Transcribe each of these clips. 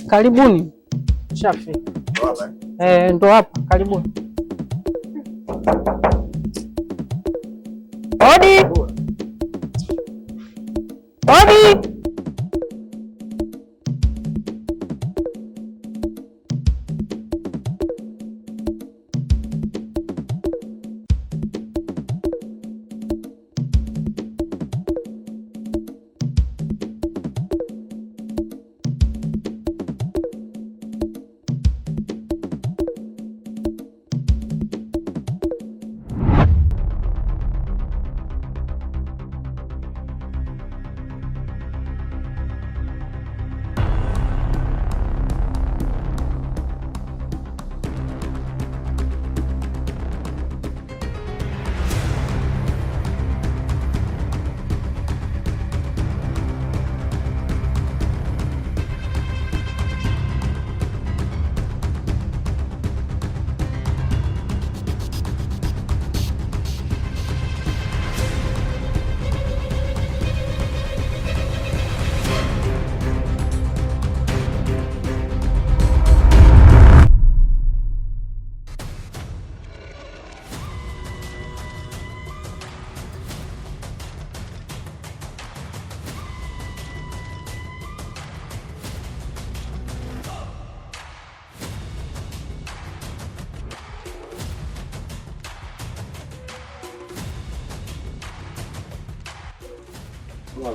Karibuni. Shafi. Ndo hapa, karibuni. Odi. Odi.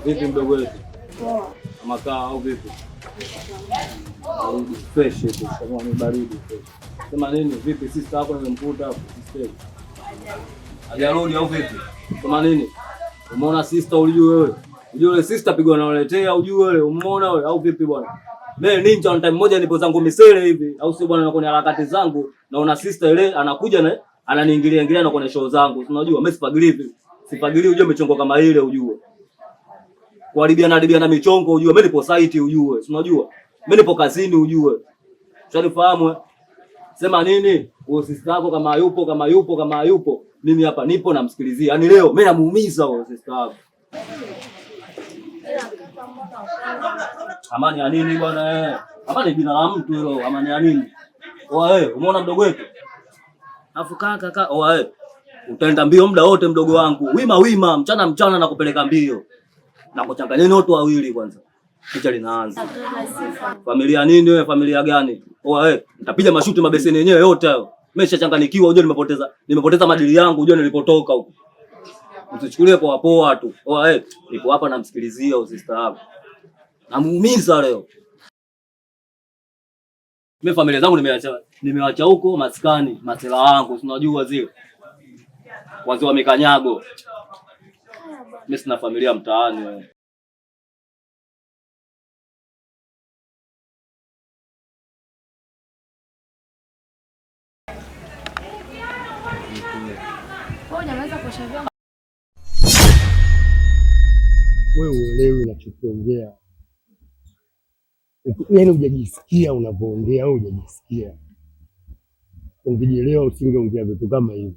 Vipi mdogo wetu? Poa. Makaa au vipi? Fresh tu, kama ni baridi fresh. Sema nini? Vipi sister yako nimemkuta hapo sister? Hajarudi au vipi? Sema nini? Umeona sister ulijua wewe? Unajua ile sister pigwa na unaletea ujue wewe, umeona wewe au vipi bwana? Mimi ninja on time moja nipo zangu misele hivi, au sio bwana, nakuwa harakati zangu naona sister ile anakuja na ananiingilia ingilia na kwenye show zangu. Unajua mimi sipagili sipagili ujue michongo kama ile ujue. Kuharibiana michongo ujue, mimi nipo site ujue. Unajua? Mimi nipo kazini ujue. Unanifahamu? Sema nini? Huyo sister yako kama yupo, mimi hapa nipo namsikilizia. Yaani leo mimi namuumiza huyo sister yako. Amani ya nini bwana? Amani jina la mtu hilo, amani ya nini? Oa umeona mdogo wetu? Afu kaka, oa utaenda mbio muda wote mdogo wangu. Wima, mchana na kupeleka mbio. Na kuchanganya watu wawili kwanza. Picha linaanza. Familia nini wewe? Familia gani? Oa nitapiga mashuti mabeseni yenyewe yote hayo. Nimeshachanganikiwa unajua, nimepoteza madili yangu unajua nilipotoka huko. Usichukulie poa tu. Oa nipo hapa namsikilizia huyo sister yako. Namuumiza leo. Mimi familia zangu nimewacha huko maskani, masela wangu, unajua zile. Wazee wa mikanyago. Mimi sina familia mtaani wewe. Wewe uelewi unachokiongea. Yaani hujajisikia unavyoongea au hujajisikia. Ungejielewa usingeongea vitu kama hivyo.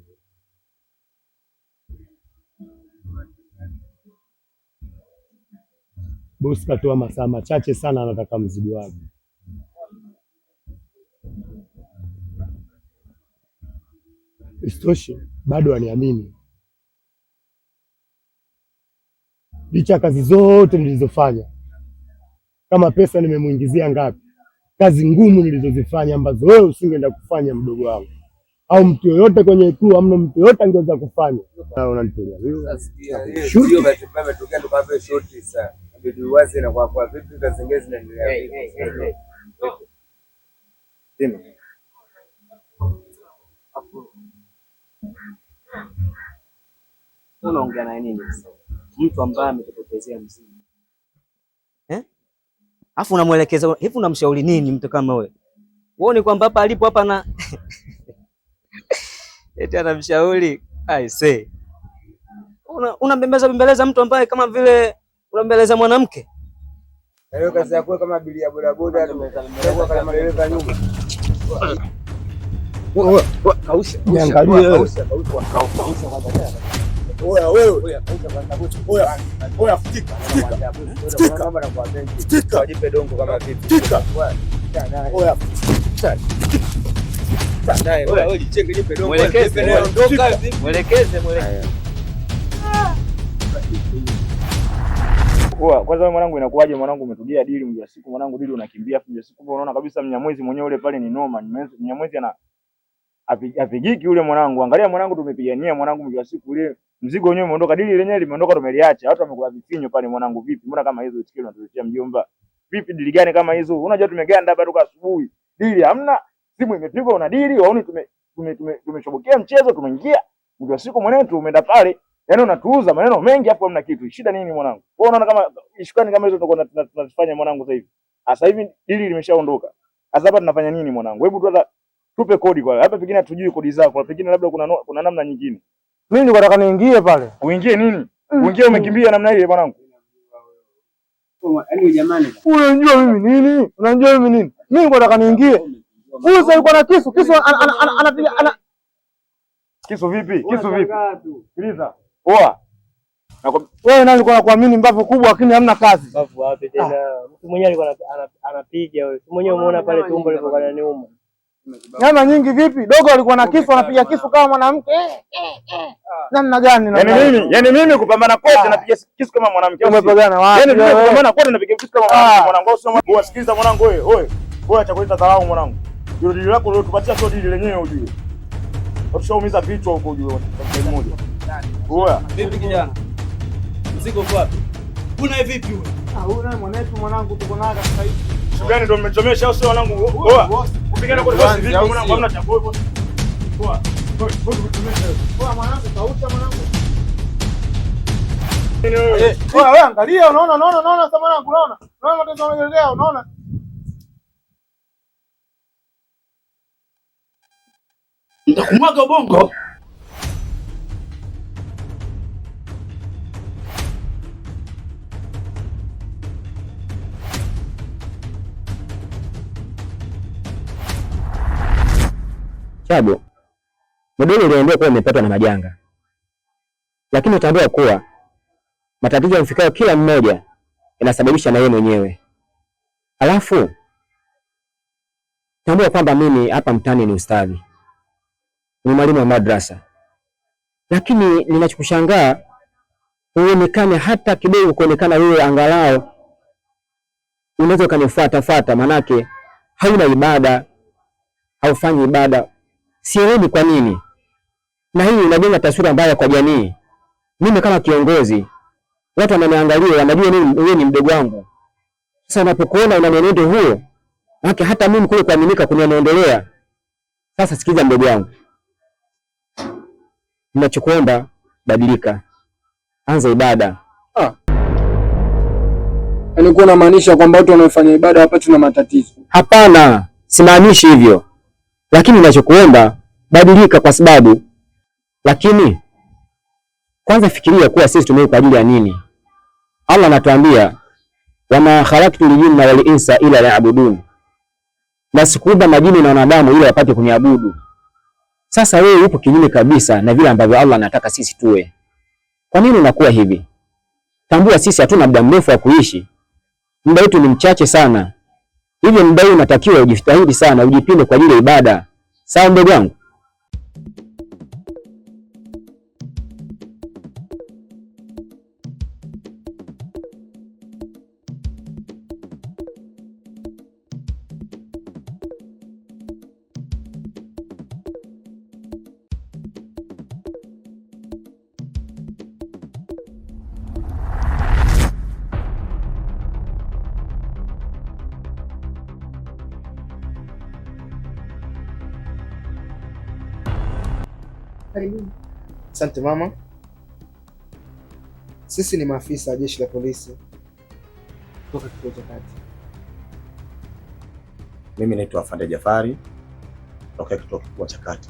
Bosi katoa masaa machache sana anataka mzigo wake. Isitoshe bado aniamini. Licha kazi zote nilizofanya. Kama pesa nimemuingizia ngapi? Kazi ngumu nilizozifanya ambazo wewe usingeenda kufanya mdogo wangu. Au mtu yoyote kwenye ikulu, amna mtu yoyote angeweza kufanya. Na unanitolea. Sio basi baba tokea ndo kape shoti sana. Ndio wazi na kwa vitu kazi zingine zinaendelea. Tena. Unaongea na nini sasa? Mtu ambaye ametupotezea mzigo. Alafu unamuelekeza hivi, unamshauri nini mtu kama wewe? Uone kwamba hapa alipo hapa na eti anamshauri. I say. Unambembeleza mtu ambaye kama vile unambembeleza mwanamke. Leo kazi yako kama bilia bodaboda tumekuwa kama dereva nyuma. Kausha. Niangalie. Kausha. Oya wewe. Oya fika. Wajipe dongo kama vipi? Fika. Oya. Wewe jicheke, jipe dongo. Mwelekeze. Kwanza wewe mwanangu, inakuwaje mwanangu, umetugia dili mja siku mwanangu, dili unakimbia mja siku, unaona kabisa Mnyamwezi mwenyewe ule pale ni noma. Mnyamwezi ana apigiki ule mwanangu. Angalia mwanangu, tumepigania mwanangu mja siku ile mzigo wenyewe umeondoka, dili lenyewe limeondoka, tumeliacha. Watu wamekula vifinyo pale mwanangu. Vipi, mbona kama hizo tikio unatuletea mjomba? Vipi, dili gani kama hizo? Unajua tumeganda hapa toka asubuhi, dili hamna, simu imepigwa, una dili waoni, tumeshobokea mchezo, tumeingia mja siku mwenetu umeenda pale. Yaani unatuuza maneno mengi hapo, hamna kitu. Shida nini mwanangu? Wewe unaona kama ishukani kama hizo tunazifanya mwanangu sasa hivi. Sasa hivi dili limeshaondoka. Sasa hapa tunafanya nini mwanangu? Hebu tupe kodi kwa hapa, pengine hatujui kodi zako, pengine labda kuna namna nyingine. Mimi niko nataka niingie pale. Uingie nini? Uingie umekimbia namna ile mwanangu. Yaani jamani, unajua mimi nini? Unajua mimi nini? Mimi niko nataka niingie. Huyu sasa yuko na kisu anapiga Kisu vipi? Kisu vipi? Sikiliza. Oa. Wewe nani ulikuwa unakuamini mbavu kubwa lakini hamna kazi? Mbavu wapi tena? Mtu mwenyewe alikuwa anapiga wewe. Mwenyewe umeona pale tumbo lilikuwa linaniuma. Nyama nyingi vipi? Dogo alikuwa na kisu anapiga kisu kama mwanamke. Namna gani? Yaani mimi kupambana kote napiga kisu kama mwanamke. Umepigana wapi? Yaani mimi kupambana kote napiga kisu kama mwanamke. Mwanangu, sikiliza mwanangu wewe. Wewe acha kuleta dharau mwanangu. Hilo dili lako leo tupatia, sio dili lenyewe ujue. Utashaumiza vichwa huko ujue kwa mmoja. Oya. vipi kijana? Mzigo uko wapi? Kuna vipi wewe? Huyu naye mwanetu mwanangu tuko naye sasa hivi. Shukrani ndio mmechomesha au sio wanangu? Oa. Kupigana kwa bosi vipi mwanangu, hamna cha boy boss. Oa. Oa mwanangu, kaucha mwanangu. Oa wewe angalia, unaona sasa mwanangu, unaona? Unaona mateso yanaendelea, unaona? Nitakumwaga ubongo. Chabo, Modelo uliambiwa kuwa umepatwa na majanga, lakini utaambiwa kuwa matatizo yamfikayo kila mmoja yanasababisha na yeye mwenyewe. Alafu tambua kwamba mimi hapa mtaani ni ustadhi, ni mwalimu wa madrasa, lakini ninachokushangaa uonekane hata kidogo, kuonekana wewe angalau unaweza ukanifuata, manake hauna ibada, haufanyi ibada. Sielewi kwa nini, na hii inajenga taswira mbaya kwa jamii. Mimi kama kiongozi, watu wananiangalia, wanajua wewe ni mdogo wangu. Sasa unapokuona una mwenendo huo, maana hata mimi kule kuaminika kuniondolea. Sasa sikiza mdogo wangu, ninachokuomba badilika, anza ibada. Yaani kuna unamaanisha kwamba watu wanaofanya ibada hawapati na matatizo? Hapana, simaanishi hivyo, lakini ninachokuomba badilika, kwa sababu lakini kwanza fikiria kuwa sisi tumeuka kwa ajili ya nini. Allah anatuambia wama khalaqtul jinna wal insa illa liya'budun, na sikuumba majini na wanadamu ili wapate kuniabudu. Sasa wewe upo kinyume kabisa na vile ambavyo Allah anataka sisi tuwe. Kwa nini unakuwa hivi? Tambua sisi hatuna muda mrefu wa kuishi, muda wetu ni mchache sana. Hivyo muda huu unatakiwa ujitahidi sana, ujipinde kwa ajili ya ibada. Sawa ndugu yangu? Asante mama. Sisi ni maafisa wa jeshi la polisi kutoka kituo cha kati. Mimi naitwa Afande Jafari kutoka kituo kikubwa cha kati,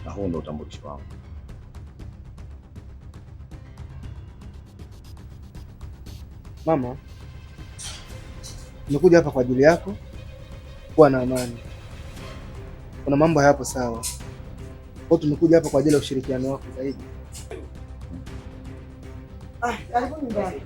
na huu ndio utambulisho wangu. Mama, nimekuja hapa kwa ajili yako. Kuwa na amani, kuna mambo hayapo sawa. Kwa tumekuja hapa kwa ajili ya ushirikiano wako zaidi. Karibuni ndani.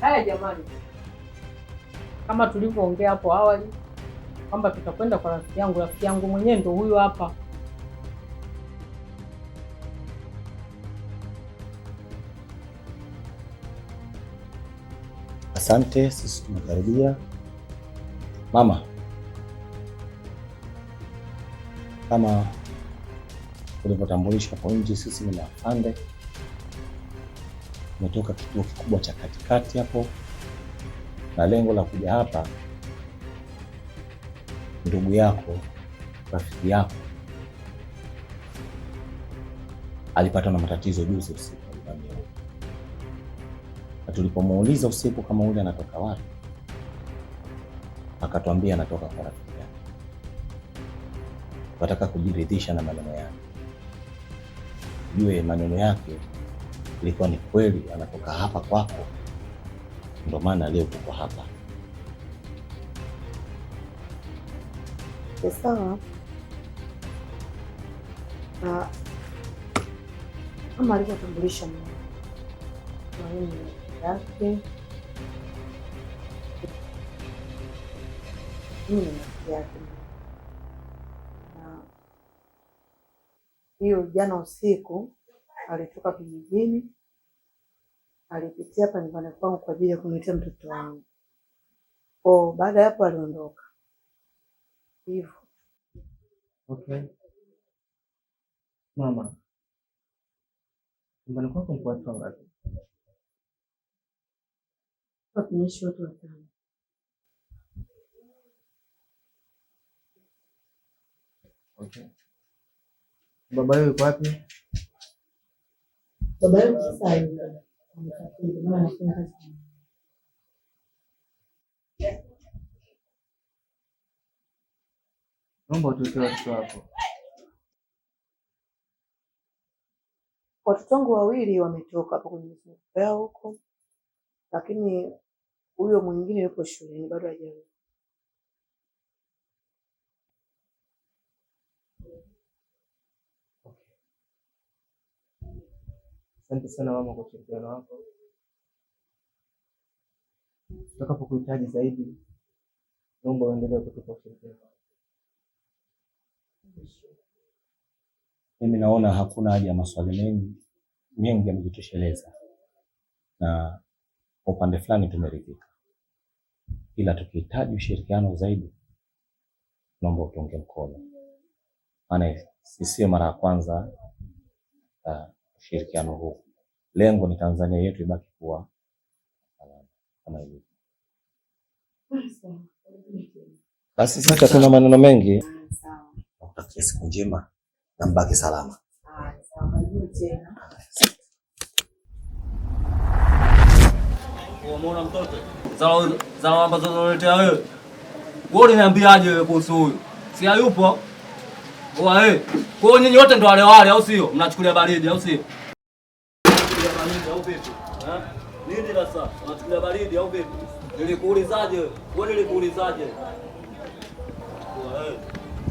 Haya jamani, kama tulivyoongea hapo awali kwamba tutakwenda kwa rafiki yangu mwenyewe ndo huyo hapa. Asante, sisi tumekaribia. Mama, kama ulivyotambulisha hapo nje, sisi ni maafande. Tumetoka kituo kikubwa cha katikati hapo, na lengo la kuja hapa, ndugu yako, rafiki yako alipata na matatizo juzi usiku. Na tulipomuuliza usiku kama ule anatoka wapi, akatuambia anatoka kwa rafiki yake. Tunataka kujiridhisha na maneno yake, jue maneno yake ilikuwa ni kweli, anatoka hapa kwako, ndio maana leo tuko hapa. Sawa. Kama alivyotambulisha mwalimu yake, mimi ni rafiki yake. Na hiyo jana usiku alitoka kijijini, alipitia hapa nyumbani kwangu kwa ajili ya kuniletea mtoto wangu. Kwa baada ya hapo aliondoka. Hivyo. Okay. Mama, nyumbani kwako mko watu wangapi? Tunaishi watu 5. Okay. Baba yako yuko wapi? Baba yangu sasa hivi amesafiri, maana anafanya kazi. Naomba utuwekee watoto wako. Watoto wangu 2 wametoka hapo kwenye masomo yao huko, lakini huyo mwingine yupo shuleni bado hajarudi. Asante sana mama kwa ushirikiano wako. Tutakapokuhitaji zaidi, naomba uendelee kutupa ushirikiano. Mimi naona hakuna haja ya maswali mengi yamejitosheleza, na kwa upande fulani tumeridhika, ila tukihitaji ushirikiano zaidi, naomba utunge mkono, maana sio mara ya kwanza ushirikiano huu. Lengo ni Tanzania yetu ibaki kuwa kama ilivyo. Basi sasa tuna maneno mengi. Nakutakia siku njema na mbaki salama. Umeona mtoto? Zao ambazo unaletea wewe. Wewe niambiaje wewe kuhusu huyu? Si hayupo? Oa kwa hiyo nyinyi wote ndo wale au sio? Mnachukulia baridi au sio? Mnachukulia baridi au vipi? Nini sasa? Mnachukulia baridi au vipi? Nilikuulizaje? Wewe nilikuulizaje? Oa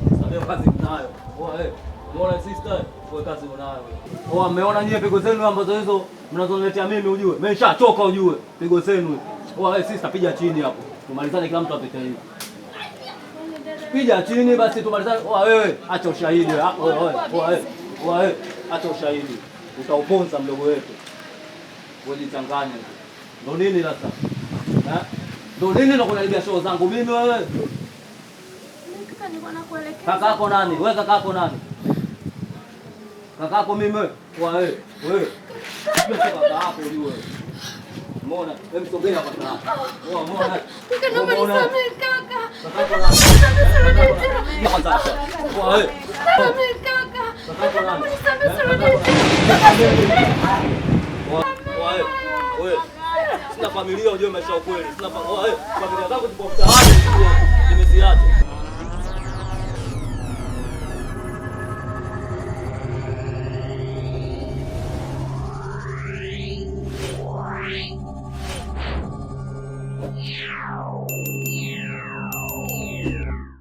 sasa kazi mnayo. Oa umeona sister? Kwa kazi unayo. Oa mmeona nyie pigo zenu ambazo hizo mnazoniletea mimi ujue. Nimeshachoka ujue. Pigo zenu. Oa sister piga chini hapo. Tumalizane kila mtu apite hivi. Piga chini basi tumalizane. Oa wewe acha ushahidi. Oa acha ushahidi. Utauponza mdogo wetu. Wewe jichanganye. Ndio nini sasa? Ndio nini unakuharibia show zangu mimi wewe? Kaka yako nani? Wewe kaka yako nani? Kaka yako mimi wewe. Wewe. Sio kaka yako ujue. Umeona? Hebu sogea hapa sasa. Umeona? Umeona? Kaka. Kaka yako nani? Ni kwanza hapa. Wewe. Kaka. Kaka yako nani? Wewe. Sina familia ujue maisha ukweli. Sina familia zangu zipo mtaani. Nimeziacha. Yeah.